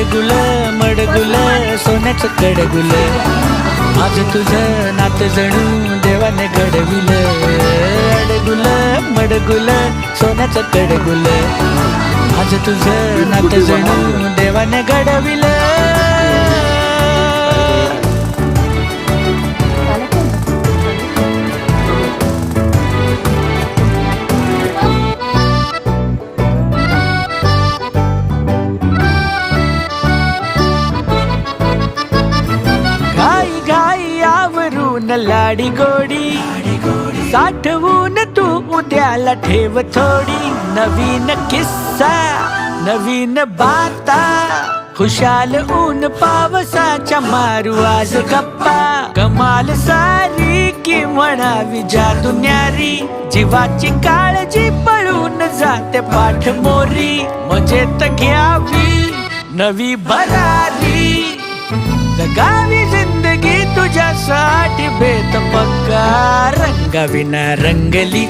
अडगुल मडगुल सोन्याचं कडगुल, आज तुझं नातं जणू देवाने घडविल. अडगुल मडगुल सोन्याचं कडगुल, आज तुझं नातं जणू देवाने घडविल. लाडी गोडी साठवून तू उद्याला ठेव थोडी. नवीन किस्सा नवीन बाता, खुशाल ऊन पावसाच्या मारू आज गप्पा. कमाल सारी की म्हणावी जादू न्यारी, जीवाची काळजी पळून जाते पाठ मोरी. मजेत घ्यावी नवी भरारी, जगावी जिंदगी तुझ्यासाठी बेत पक्का. रंगाविना रंगली